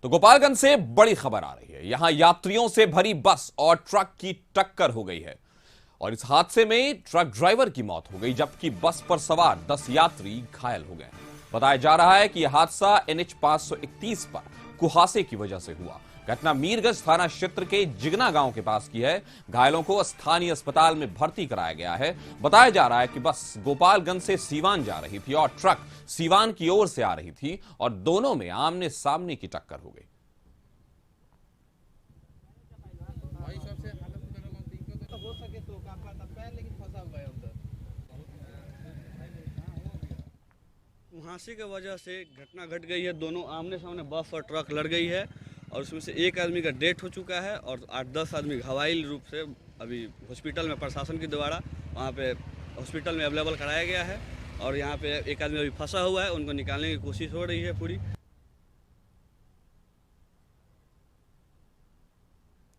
तो गोपालगंज से बड़ी खबर आ रही है। यहां यात्रियों से भरी बस और ट्रक की टक्कर हो गई है और इस हादसे में ट्रक ड्राइवर की मौत हो गई, जबकि बस पर सवार 10 यात्री घायल हो गए। बताया जा रहा है कि यह हादसा NH 531 पर कुहासे की वजह से हुआ। घटना मीरगंज थाना क्षेत्र के जिगना गांव के पास की है। घायलों को स्थानीय अस्पताल में भर्ती कराया गया है। बताया जा रहा है कि बस गोपालगंज से सीवान जा रही थी और ट्रक सीवान की ओर से आ रही थी और दोनों में आमने सामने की टक्कर हो गई। कुहासे की वजह से घटना घट गई है। दोनों आमने सामने बस और ट्रक लड़ गई है और उसमें से एक आदमी का डेथ हो चुका है और 8-10 आदमी घायल रूप से अभी हॉस्पिटल में प्रशासन के द्वारा वहाँ पे हॉस्पिटल में अवेलेबल कराया गया है और यहाँ पे एक आदमी अभी फंसा हुआ है, उनको निकालने की कोशिश हो रही है पूरी।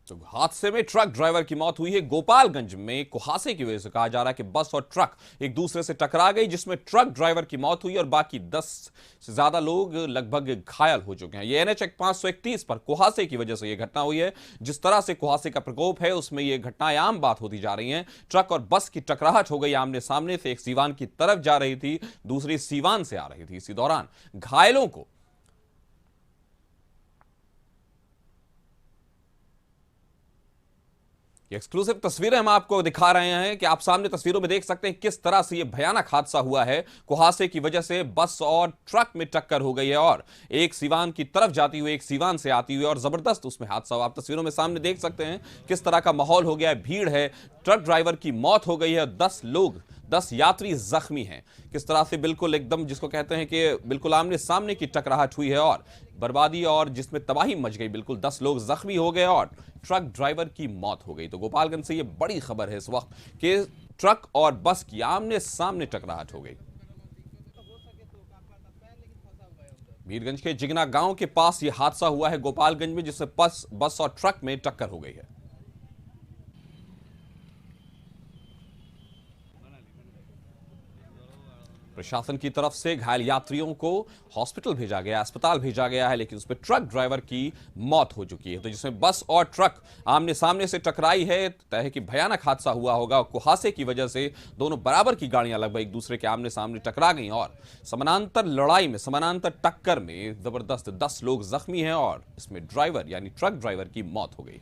तो हादसे में ट्रक ड्राइवर की मौत हुई है। गोपालगंज में कुहासे की वजह से कहा जा रहा है कि बस और ट्रक एक दूसरे से टकरा गई, जिसमें ट्रक ड्राइवर की मौत हुई और बाकी 10 से ज्यादा लोग लगभग घायल हो चुके हैं। ये NH 531 पर कुहासे की वजह से यह घटना हुई है। जिस तरह से कुहासे का प्रकोप है उसमें यह घटनाएं आम बात होती जा रही हैं। ट्रक और बस की टकराहट हो गई आमने सामने से। एक सीवान की तरफ जा रही थी, दूसरी सीवान से आ रही थी। इसी दौरान घायलों को एक्सक्लूसिव तस्वीरें हम आपको दिखा रहे हैं कि आप सामने तस्वीरों में देख सकते हैं किस तरह से यह भयानक हादसा हुआ है। कुहासे की वजह से बस और ट्रक में टक्कर हो गई है और एक सीवान की तरफ जाती हुई, एक सीवान से आती हुई और जबरदस्त उसमें हादसा हुआ। आप तस्वीरों में सामने देख सकते हैं किस तरह का माहौल हो गया है, भीड़ है। ट्रक ड्राइवर की मौत हो गई है, 10 यात्री जख्मी हैं। किस तरह से बिल्कुल एकदम जिसको कहते हैं कि बिल्कुल आमने सामने की टकराहट हुई है और बर्बादी और जिसमें तबाही मच गई। बिल्कुल 10 लोग जख्मी हो गए और ट्रक ड्राइवर की मौत हो गई। तो गोपालगंज से यह बड़ी खबर है इस वक्त कि ट्रक और बस की आमने सामने टकराहट हो गई। मीरगंज के जिगना गांव के पास यह हादसा हुआ है गोपालगंज में, जिससे बस और ट्रक में टक्कर हो गई है। प्रशासन की तरफ से घायल यात्रियों को हॉस्पिटल भेजा गया, अस्पताल भेजा गया है, लेकिन उसमें ट्रक ड्राइवर की मौत हो चुकी है। तो जिसमें बस और ट्रक आमने सामने से टकराई है, तय है कि भयानक हादसा हुआ होगा। कुहासे की वजह से दोनों बराबर की गाड़ियां लगभग एक दूसरे के आमने सामने टकरा गई और समानांतर लड़ाई में, समानांतर टक्कर में जबरदस्त 10 लोग जख्मी हैं और इसमें ड्राइवर यानी ट्रक ड्राइवर की मौत हो गई।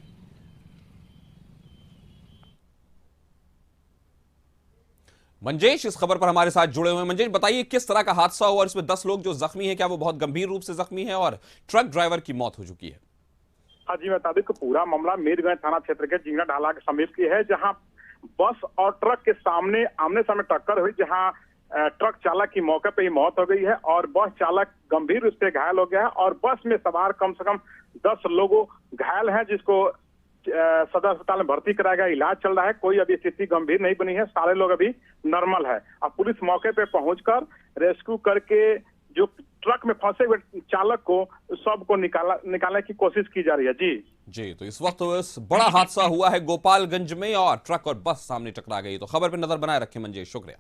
मंजेश इस खबर पर हमारे साथ जुड़े हुए हैं। मंजेश, बताइए किस तरह का हादसा हुआ और इसमें 10 लोग जो जख्मी हैं, क्या वो बहुत गंभीर रूप से जख्मी हैं और ट्रक ड्राइवर की मौत हो चुकी है? हाँ जी, बता दें कि पूरा मामला मीरगंज थाना क्षेत्र के जिंगना ढाला के समीप की है, जहां बस और ट्रक के आमने सामने टक्कर हुई, जहां ट्रक चालक की मौके पे ही मौत हो गई है और बस चालक गंभीर रूप से घायल हो गया है और बस में सवार कम से कम 10 लोग घायल हैं, जिसको सदर अस्पताल में भर्ती कराया गया। इलाज चल रहा है, कोई अभी स्थिति गंभीर नहीं बनी है, सारे लोग अभी नॉर्मल है। अब पुलिस मौके पे पहुंचकर रेस्क्यू करके जो ट्रक में फंसे हुए चालक को सबको निकालने की कोशिश की जा रही है। जी, तो इस वक्त बड़ा हादसा हुआ है गोपालगंज में और ट्रक और बस सामने टकरा गई। तो खबर पर नजर बनाए रखें मंजेश, शुक्रिया।